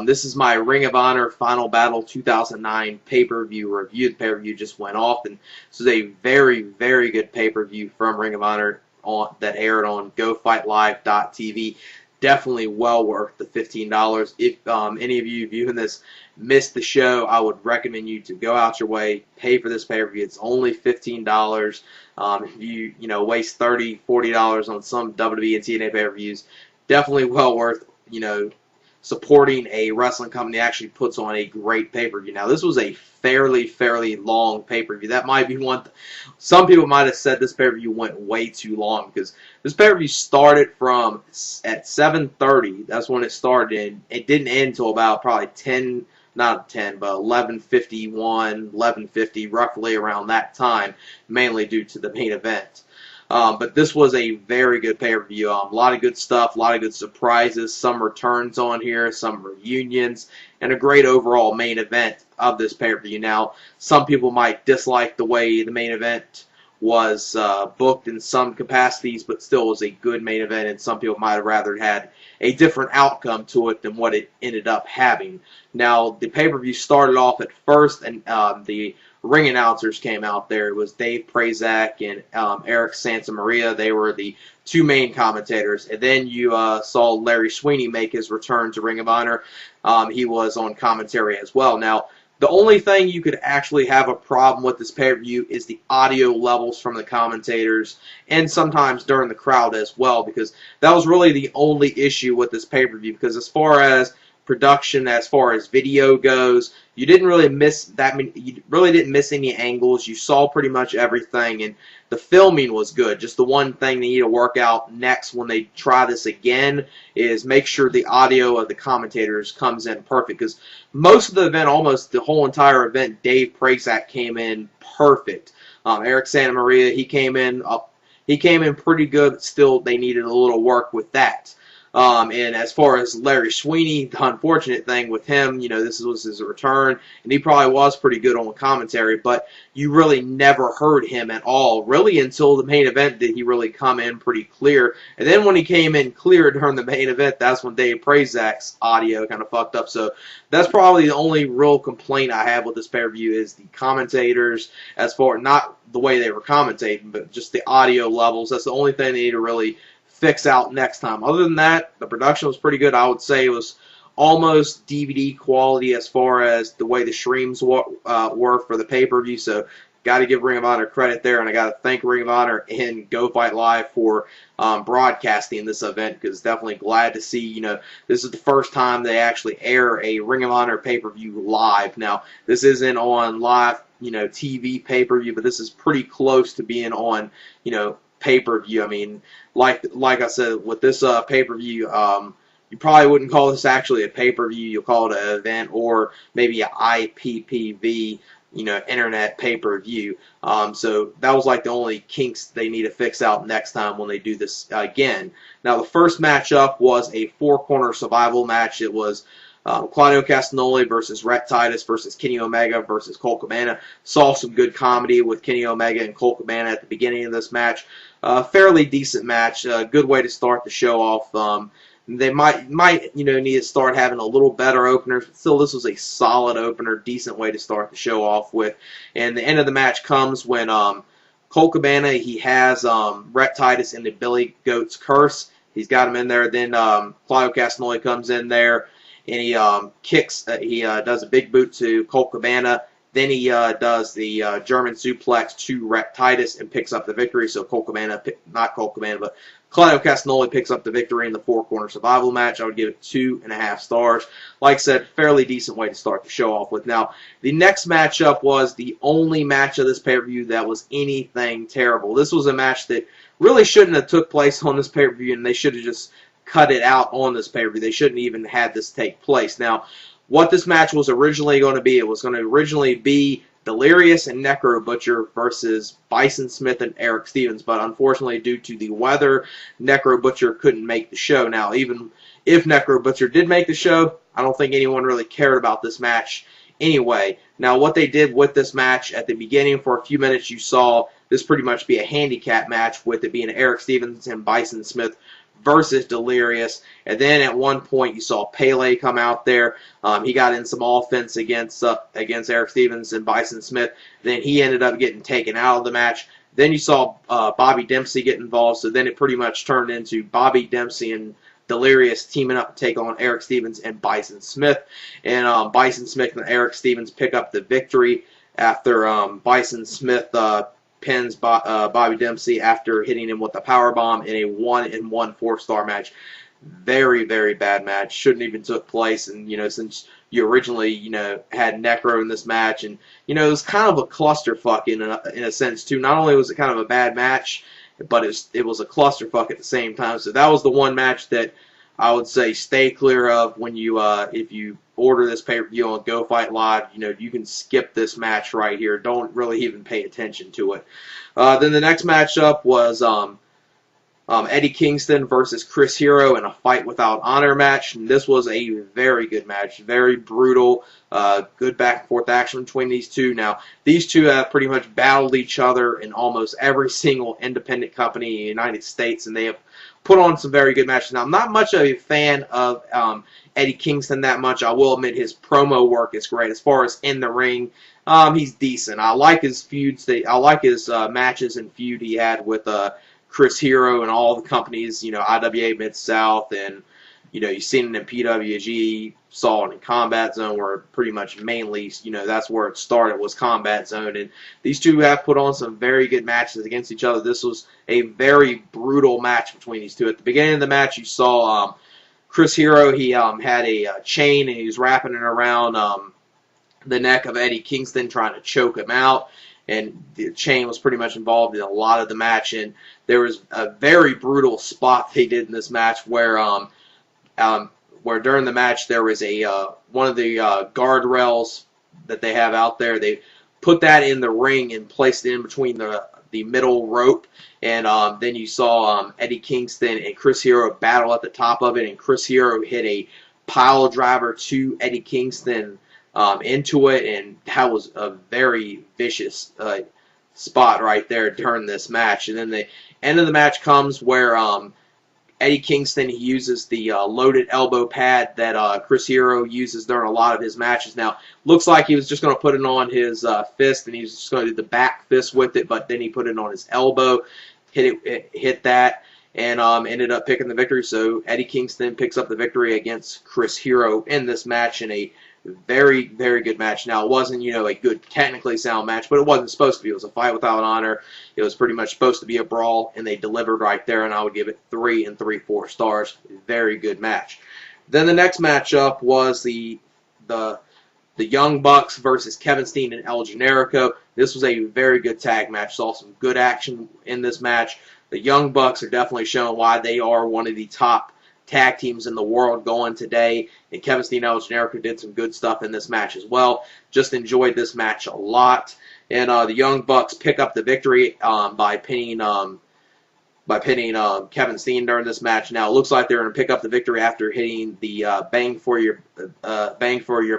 This is my Ring of Honor Final Battle 2009 pay-per-view review. The pay-per-view just went off, and this is a very, very good pay-per-view from Ring of Honor that aired on GoFightLive.tv. Definitely well worth the $15. If any of you viewing this missed the show, I would recommend you to go out your way, pay for this pay-per-view. It's only $15. If you waste $30, $40 on some WWE and TNA pay-per-views, definitely well worth supporting a wrestling company that actually puts on a great pay-per-view. Now, this was a fairly long pay-per-view. That might be one. Some people might have said this pay-per-view went way too long, because this pay-per-view started at 7:30. That's when it started, and it didn't end until about probably 11:51, 11:50, roughly around that time, mainly due to the main event. But this was a very good pay-per-view. A lot of good stuff, a lot of good surprises, some returns on here, some reunions, and a great overall main event of this pay-per-view. Now, some people might dislike the way the main event was booked in some capacities, but still was a good main event, and some people might have rather had a different outcome to it than what it ended up having. Now, the pay-per-view started off at first, and the ring announcers came out there. It was Dave Prazak and Erick Santamaria. They were the two main commentators. And then you saw Larry Sweeney make his return to Ring of Honor. He was on commentary as well. Now, the only thing you could actually have a problem with this pay-per-view is the audio levels from the commentators, and sometimes during the crowd as well, because that was really the only issue with this pay-per-view. Because as far as production, as far as video goes, you didn't really miss that many. You really didn't miss any angles. You saw pretty much everything, and the filming was good. Just the one thing they need to work out next when they try this again is make sure the audio of the commentators comes in perfect. Because most of the event, almost the whole entire event, Dave Prazak came in perfect. Erick Santamaria, he came in pretty good. But still, they needed a little work with that. And as far as Larry Sweeney, the unfortunate thing with him, this was his return, and he probably was pretty good on commentary, but you really never heard him at all, really, until the main event did he really come in pretty clear. And then when he came in clear during the main event, that's when Dave Prazak's audio kind of fucked up. So that's probably the only real complaint I have with this pay-per-view is the commentators, as far, not the way they were commentating, but just the audio levels. That's the only thing they need to really fix out next time. Other than that, the production was pretty good. I would say it was almost DVD quality as far as the way the streams were for the pay-per-view. So got to give Ring of Honor credit there, and I got to thank Ring of Honor and Go Fight Live for broadcasting this event, because definitely glad to see, this is the first time they actually air a Ring of Honor pay-per-view live. Now, this isn't on live, TV pay-per-view, but this is pretty close to being on, pay-per-view. I mean, like I said, with this pay-per-view, you probably wouldn't call this actually a pay-per-view. You'll call it an event, or maybe an IPPV, internet pay-per-view. So that was like the only kinks they need to fix out next time when they do this again. Now, the first matchup was a four-corner survival match. It was Claudio Castagnoli versus Rhett Titus versus Kenny Omega versus Colt Cabana. Saw some good comedy with Kenny Omega and Colt Cabana at the beginning of this match. Fairly decent match. Good way to start the show off. They might need to start having a little better openers, but still, this was a solid opener, decent way to start the show off with. And the end of the match comes when Colt Cabana, he has Rhett Titus in the Billy Goat's Curse. He's got him in there. Then Claudio Castagnoli comes in there, and he does a big boot to Colt Cabana. Then he does the German suplex to Rhett Titus and picks up the victory. So but Claudio Castagnoli picks up the victory in the four-corner survival match. I would give it 2.5 stars. Like I said, fairly decent way to start the show off with. Now, the next matchup was the only match of this pay-per-view that was anything terrible. This was a match that really shouldn't have took place on this pay-per-view, and they should have just cut it out on this pay-per-view. They shouldn't even had this take place. Now, what this match was originally going to be, it was going to originally be Delirious and Necro Butcher versus Bison Smith and Erick Stevens, but unfortunately, due to the weather, Necro Butcher couldn't make the show. Now, even if Necro Butcher did make the show, I don't think anyone really cared about this match anyway. Now, what they did with this match at the beginning, for a few minutes, you saw this pretty much be a handicap match, with it being Erick Stevens and Bison Smith versus Delirious. And then at one point you saw Pele come out there. He got in some offense against Erick Stevens and Bison Smith. Then he ended up getting taken out of the match. Then you saw Bobby Dempsey get involved. So then it pretty much turned into Bobby Dempsey and Delirious teaming up to take on Erick Stevens and Bison Smith. And Bison Smith and Erick Stevens pick up the victory after Bison Smith pins Bobby Dempsey after hitting him with a powerbomb in a 1-1 4-star match. Very, very bad match. Shouldn't even took place. And, since you originally, had Necro in this match, and, it was kind of a clusterfuck in a sense, too. Not only was it kind of a bad match, but it was a clusterfuck at the same time. So that was the one match that I would say stay clear of when you, if you order this pay-per-view on Go Fight Live. You can skip this match right here. Don't really even pay attention to it. Then the next matchup was Eddie Kingston versus Chris Hero in a Fight Without Honor match. And this was a very good match, very brutal, good back and forth action between these two. Now, these two have pretty much battled each other in almost every single independent company in the United States, and they have put on some very good matches. Now, I'm not much of a fan of Eddie Kingston that much. I will admit his promo work is great. As far as in the ring, he's decent. I like his feuds. I like his matches and feud he had with Chris Hero and all the companies, IWA Mid-South, and, you've seen it in PWG, saw it in Combat Zone, where pretty much mainly, that's where it started, was Combat Zone. And these two have put on some very good matches against each other. This was a very brutal match between these two. At the beginning of the match, you saw Chris Hero, he had a chain, and he was wrapping it around the neck of Eddie Kingston, trying to choke him out. And the chain was pretty much involved in a lot of the match. And there was a very brutal spot they did in this match where during the match there was a one of the guardrails that they have out there. They put that in the ring and placed it in between the middle rope. And then you saw Eddie Kingston and Chris Hero battle at the top of it. And Chris Hero hit a pile driver to Eddie Kingston into it, and that was a very vicious spot right there during this match. And then the end of the match comes where Eddie Kingston, he uses the loaded elbow pad that Chris Hero uses during a lot of his matches. Now, looks like he was just going to put it on his fist, and he was just going to do the back fist with it, but then he put it on his elbow, hit that, and ended up picking the victory. So Eddie Kingston picks up the victory against Chris Hero in this match in a very, very good match. Now, it wasn't, a good technically sound match, but it wasn't supposed to be. It was a Fight Without Honor. It was pretty much supposed to be a brawl, and they delivered right there, and I would give it 3 3/4 stars. Very good match. Then the next matchup was the Young Bucks versus Kevin Steen and El Generico. This was a very good tag match. Saw some good action in this match. The Young Bucks are definitely showing why they are one of the top tag teams in the world going today, and Kevin Steen and El Generico did some good stuff in this match as well. Just enjoyed this match a lot, and the Young Bucks pick up the victory by pinning Kevin Steen during this match. Now it looks like they're going to pick up the victory after hitting the bang for your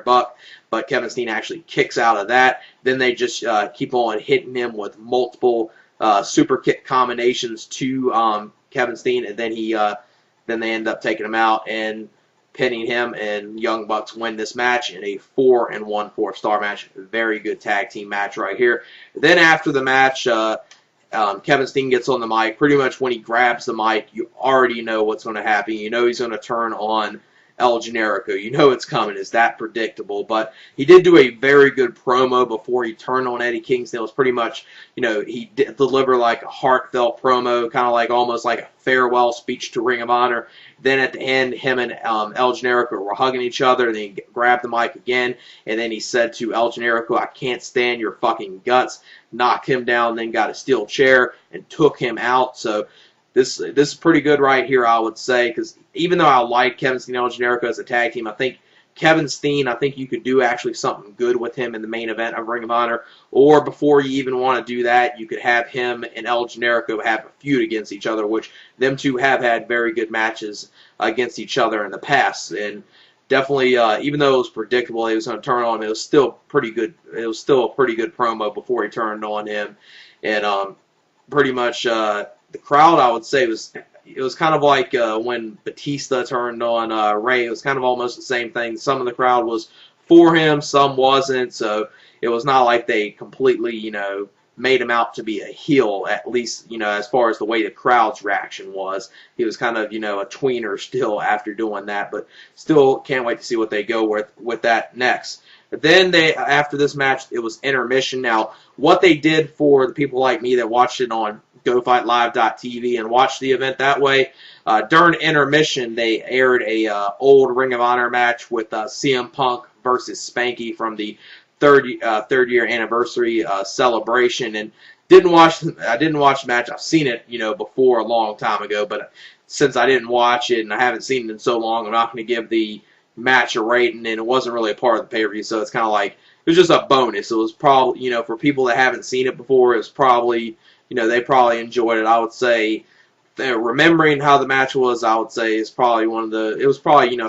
buck, but Kevin Steen actually kicks out of that. Then they just keep on hitting him with multiple super kick combinations to Kevin Steen, and then they end up taking him out and pinning him, and Young Bucks win this match in a 4 1/4 star match. Very good tag team match right here. Then after the match, Kevin Steen gets on the mic. Pretty much when he grabs the mic, you already know what's going to happen. You know he's going to turn on El Generico. You know it's coming. It's that predictable. But he did do a very good promo before he turned on Eddie Kingston. It was pretty much, he did deliver like a heartfelt promo, kind of like almost like a farewell speech to Ring of Honor. Then at the end, him and El Generico were hugging each other. Then he grabbed the mic again, and then he said to El Generico, "I can't stand your fucking guts." Knocked him down, then got a steel chair and took him out. So this is pretty good right here, I would say, because even though I like Kevin Steen and El Generico as a tag team, I think Kevin Steen, you could do actually something good with him in the main event of Ring of Honor. Or before you even want to do that, you could have him and El Generico have a feud against each other, which them two have had very good matches against each other in the past. And definitely, even though it was predictable he was going to turn on him, it was still pretty good. It was still a pretty good promo before he turned on him, and pretty much the crowd, I would say, was it was kind of like when Batista turned on Rey. It was kind of almost the same thing. Some of the crowd was for him, some wasn't. So it was not like they completely, made him out to be a heel, at least, as far as the way the crowd's reaction was. He was kind of, a tweener still after doing that, but still can't wait to see what they go with that next. But then after this match, it was intermission. Now, what they did for the people like me that watched it on GoFightLive.tv and watched the event that way, during intermission, they aired a old Ring of Honor match with CM Punk versus Spanky from the third year anniversary celebration, and I didn't watch the match. I've seen it, before a long time ago, but since I didn't watch it and I haven't seen it in so long, I'm not going to give the match a rating, and it wasn't really a part of the pay-per-view, so it's kind of like, it was just a bonus. It was probably, for people that haven't seen it before, it was probably, they probably enjoyed it. I would say, remembering how the match was, I would say it's probably it was probably,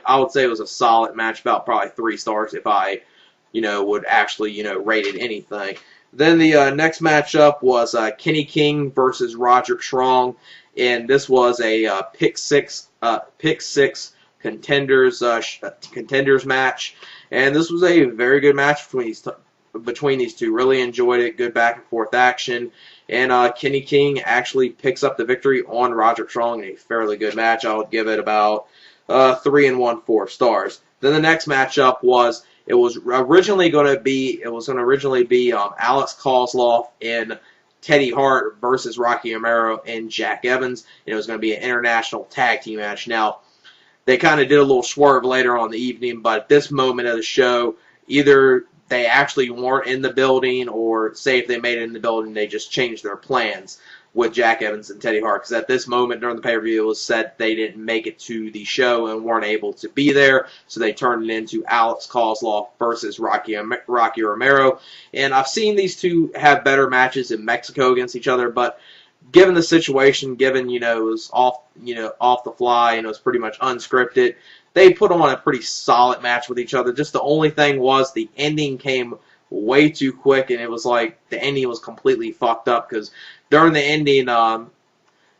I would say it was a solid match, about probably 3 stars if I, would actually, rate it anything. Then the next matchup was Kenny King versus Roderick Strong, and this was a pick six contenders match, and this was a very good match between these two. Really enjoyed it. Good back and forth action, and Kenny King actually picks up the victory on Roderick Strong in a fairly good match. I would give it about 3 1/4 stars. Then the next matchup was. It was originally going to be Alex Kozlov and Teddy Hart versus Rocky Romero and Jack Evans, and it was going to be an international tag team match. Now, they kind of did a little swerve later on in the evening, but at this moment of the show, either they actually weren't in the building, or say if they made it in the building, they just changed their plans with Jack Evans and Teddy Hart, because at this moment during the pay-per-view, it was said they didn't make it to the show and weren't able to be there, so they turned it into Alex Kozlov versus Rocky Romero. And I've seen these two have better matches in Mexico against each other, but given the situation, given, it was off the fly and it was pretty much unscripted, they put on a pretty solid match with each other. Just the only thing was the ending came way too quick, and it was like the ending was completely fucked up, because during the ending,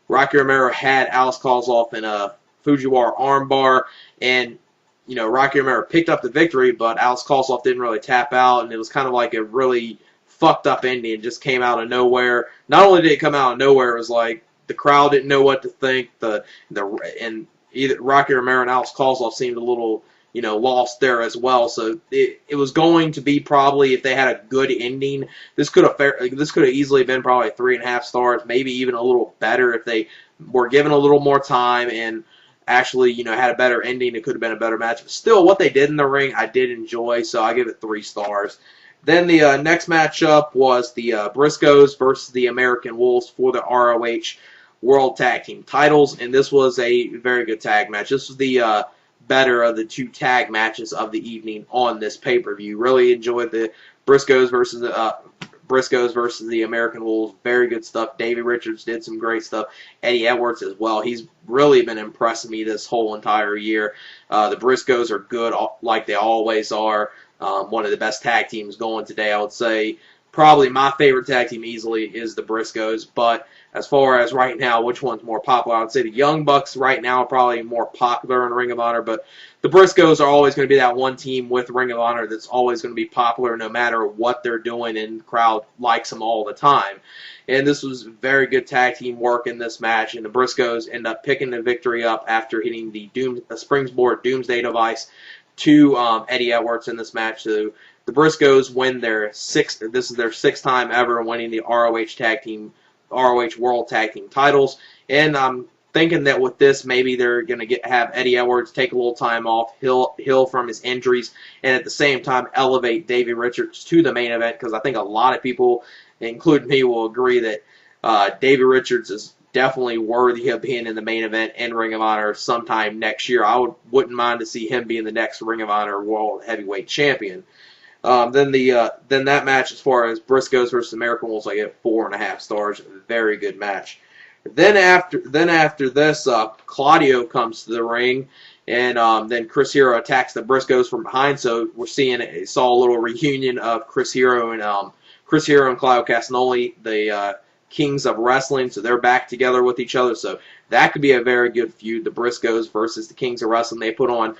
Rocky Romero had Alex Kozlov in a Fujiwara armbar, and Rocky Romero picked up the victory, but Alex Kozlov didn't really tap out, and it was kind of like a really fucked up ending. It just came out of nowhere. Not only did it come out of nowhere, it was like the crowd didn't know what to think. And either Rocky Romero and Alex Kozlov seemed a little lost there as well. So it was going to be probably, if they had a good ending, this could have easily been probably 3.5 stars, maybe even a little better if they were given a little more time and actually had a better ending. It could have been a better match. But still, what they did in the ring, I did enjoy, so I give it 3 stars. Then the next matchup was the Briscoes versus the American Wolves for the ROH World Tag Team titles, and this was a very good tag match. This was the better of the 2 tag matches of the evening on this pay-per-view. Really enjoyed the Briscoes versus the American Wolves. Very good stuff. Davey Richards did some great stuff. Eddie Edwards as well. He's really been impressing me this whole entire year. The Briscoes are good, like they always are. One of the best tag teams going today, I would say. Probably my favorite tag team easily is the Briscoes, but as far as right now, which one's more popular, I would say the Young Bucks right now are probably more popular in Ring of Honor, but the Briscoes are always going to be that one team with Ring of Honor that's always going to be popular no matter what they're doing, and the crowd likes them all the time. And this was very good tag team work in this match, and the Briscoes end up picking the victory up after hitting the Springboard Doomsday Device to Eddie Edwards in this match. So the Briscoes win this is their 6th time ever winning the ROH World Tag Team titles, and I'm thinking that with this, maybe they're going to have Eddie Edwards take a little time off, heal from his injuries, and at the same time elevate Davey Richards to the main event, because I think a lot of people, including me, will agree that Davey Richards is definitely worthy of being in the main event in Ring of Honor sometime next year. I wouldn't mind to see him being the next Ring of Honor World Heavyweight Champion. Then that match, as far as Briscoes versus American Wolves, I give 4.5 stars. Very good match. Then after this, Claudio comes to the ring, and then Chris Hero attacks the Briscoes from behind. So we saw a little reunion of Chris Hero and Claudio Castagnoli, the Kings of Wrestling, so they're back together with each other. So that could be a very good feud. The Briscoes versus the Kings of Wrestling. They put on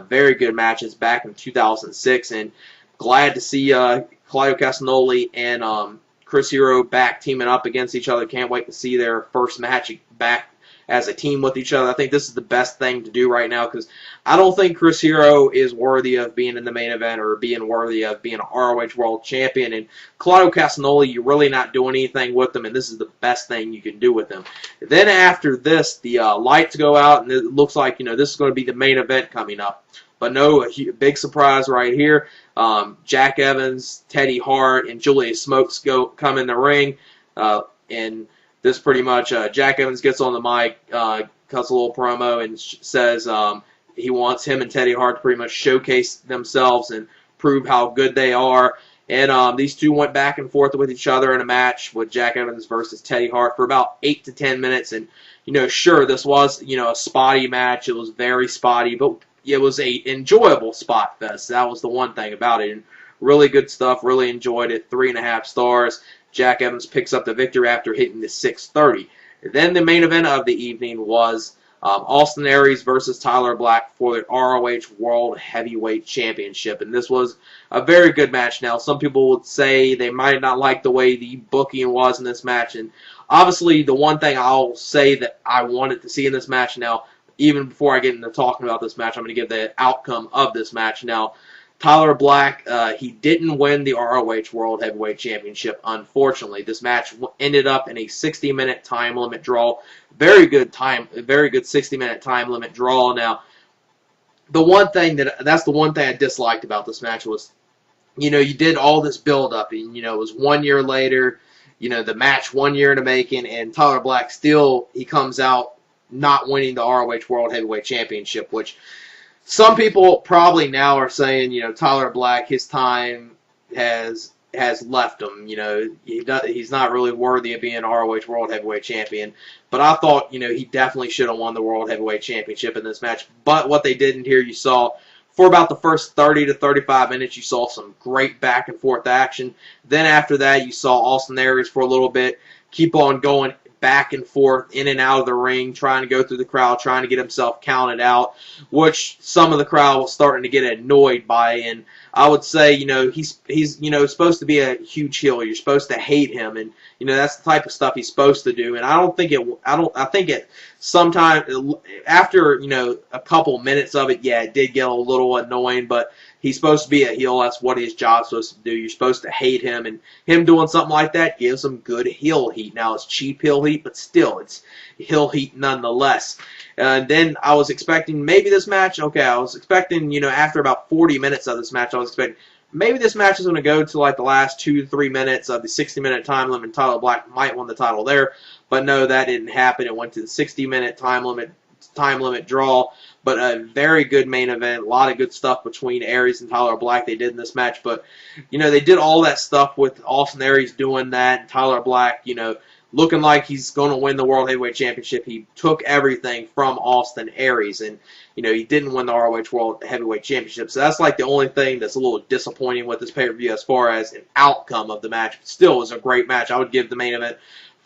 very good matches back in 2006, and glad to see Claudio Castagnoli and Chris Hero back teaming up against each other. Can't wait to see their first match back as a team with each other. I think this is the best thing to do right now, because I don't think Chris Hero is worthy of being in the main event or being worthy of being an ROH World Champion. And Claudio Castagnoli, you're really not doing anything with him, and this is the best thing you can do with him. Then after this, the lights go out, and it looks like, this is going to be the main event coming up. But no, a big surprise right here. Jack Evans, Teddy Hart, and Julius Smokes come in the ring, and this pretty much, Jack Evans gets on the mic, cuts a little promo, and says he wants him and Teddy Hart to pretty much showcase themselves and prove how good they are. And these two went back and forth with each other in a match with Jack Evans versus Teddy Hart for about 8 to 10 minutes. And, sure, this was, a spotty match. It was very spotty, but it was a enjoyable spot fest. That was the one thing about it. And really good stuff. Really enjoyed it. 3.5 stars. Jack Evans picks up the victory after hitting the 630. Then the main event of the evening was Austin Aries versus Tyler Black for the ROH World Heavyweight Championship. And this was a very good match. Now, some people would say they might not like the way the booking was in this match. And obviously, the one thing I'll say that I wanted to see in this match now, even before I get into talking about this match, I'm going to give the outcome of this match. Now, Tyler Black, he didn't win the ROH World Heavyweight Championship, unfortunately. This match ended up in a 60-minute time limit draw. Very good 60-minute time limit draw. Now, that's the one thing I disliked about this match was, you did all this build-up, and, it was 1 year later, the match 1 year in the making, and Tyler Black still, he comes out not winning the ROH World Heavyweight Championship, which some people probably now are saying, Tyler Black, his time has left him. He's not really worthy of being ROH World Heavyweight Champion. But I thought, he definitely should have won the World Heavyweight Championship in this match. But what they didn't here, you saw, for about the first 30 to 35 minutes, you saw some great back and forth action. Then after that, you saw Austin Aries for a little bit keep on going back and forth, in and out of the ring, trying to go through the crowd, trying to get himself counted out, which some of the crowd was starting to get annoyed by. And I would say, he's supposed to be a huge heel. You're supposed to hate him, and that's the type of stuff he's supposed to do. And I think it sometime after a couple minutes of it, yeah, it did get a little annoying, but he's supposed to be a heel. That's what his job's supposed to do. You're supposed to hate him, and him doing something like that gives him good heel heat. Now, it's cheap heel heat, but still, it's heel heat nonetheless. And then I was expecting maybe this match, I was expecting, after about 40 minutes of this match, I was expecting maybe this match is going to go to like the last 2 to 3 minutes of the 60-minute time limit. Tyler Black might win the title there, but no, that didn't happen. It went to the 60-minute time limit draw. But a very good main event. A lot of good stuff between Aries and Tyler Black they did in this match. But, they did all that stuff with Austin Aries doing that. And Tyler Black, looking like he's going to win the World Heavyweight Championship. He took everything from Austin Aries. And, he didn't win the ROH World Heavyweight Championship. So that's like the only thing that's a little disappointing with this pay-per-view as far as an outcome of the match. But still, it was a great match. I would give the main event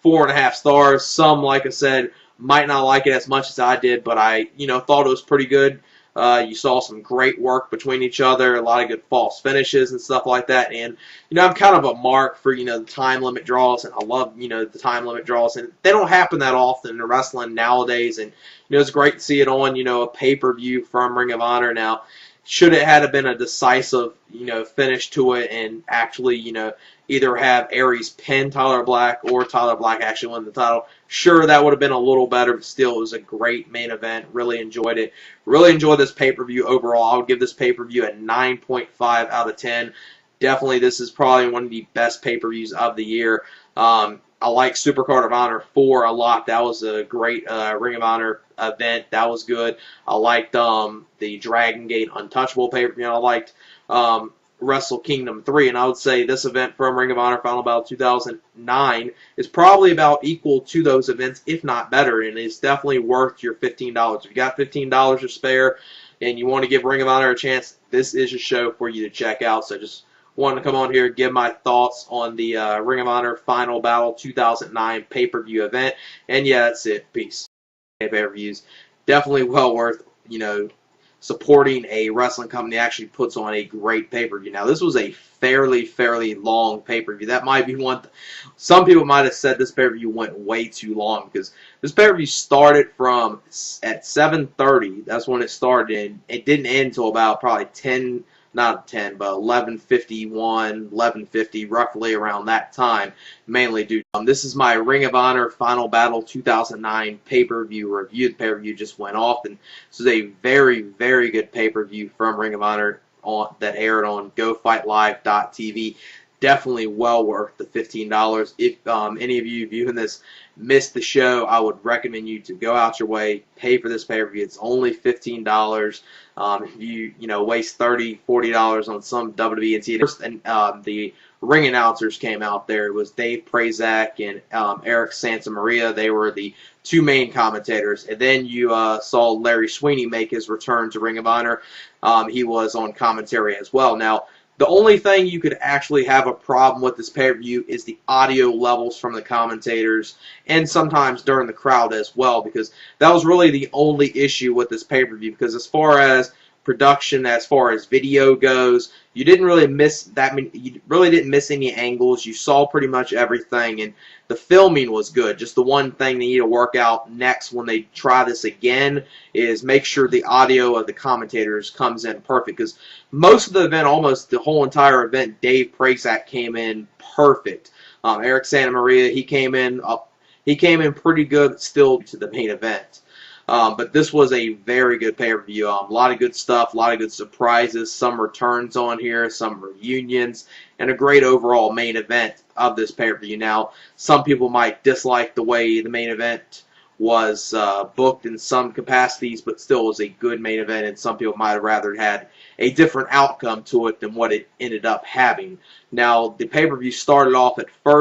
4.5 stars. Some, like I said, might not like it as much as I did, but I, thought it was pretty good. You saw some great work between each other, a lot of good false finishes and stuff like that. And, I'm kind of a mark for, the time limit draws, and I love, the time limit draws. And they don't happen that often in wrestling nowadays. And, it's great to see it on, a pay-per-view from Ring of Honor now. Should it have been a decisive, finish to it and actually, either have Aries pin Tyler Black or Tyler Black actually win the title, sure, that would have been a little better, but still, it was a great main event. Really enjoyed it. Really enjoyed this pay-per-view overall. I would give this pay-per-view a 9.5 out of 10. Definitely, this is probably one of the best pay-per-views of the year. I like Supercard of Honor 4 a lot. That was a great Ring of Honor event. That was good. I liked the Dragon Gate Untouchable pay-per-view. I liked Wrestle Kingdom 3, and I would say this event from Ring of Honor Final Battle 2009 is probably about equal to those events, if not better, and it's definitely worth your $15. If you got $15 to spare and you want to give Ring of Honor a chance, this is a show for you to check out. So just wanted to come on here and give my thoughts on the Ring of Honor Final Battle 2009 pay-per-view event. And yeah, that's it. Peace. Pay-per-views. Definitely well worth, supporting a wrestling company that actually puts on a great pay-per-view. Now, this was a fairly long pay-per-view. That might be one. Some people might have said this pay-per-view went way tiew long, because this pay-per-view started at 7:30. That's when it started, and it didn't end until about probably 10. Not 10, but 11:51, 11:50, roughly around that time, mainly due to this is my Ring of Honor Final Battle 2009 pay-per-view review. The pay-per-view just went off, and this is a very good pay-per-view from Ring of Honor that aired on GoFightLive.tv. Definitely well worth the $15. If any of you viewing this missed the show, I would recommend you to go out your way, pay for this pay-per-view. It's only $15. If you waste $30, $40 on some WWE and TJ, and the ring announcers came out there. It was Dave Prazak and Erick Santamaria. They were the two main commentators. And then you saw Larry Sweeney make his return to Ring of Honor. He was on commentary as well. Now, the only thing you could actually have a problem with this pay-per-view is the audio levels from the commentators, and sometimes during the crowd as well, because that was really the only issue with this pay-per-view. Because as far as production, as far as video goes, you didn't really miss that many. You really didn't miss any angles. You saw pretty much everything, and the filming was good. Just the one thing they need to work out next when they try this again is make sure the audio of the commentators comes in perfect. Because most of the event, almost the whole entire event, Dave Prazak came in perfect. Erick Santamaria, he came in pretty good still to the main event. But this was a very good pay-per-view. A lot of good stuff, a lot of good surprises, some returns on here, some reunions, and a great overall main event of this pay-per-view. Now, some people might dislike the way the main event was booked in some capacities, but still was a good main event, and some people might have rather had a different outcome to it than what it ended up having. Now, the pay-per-view started off at first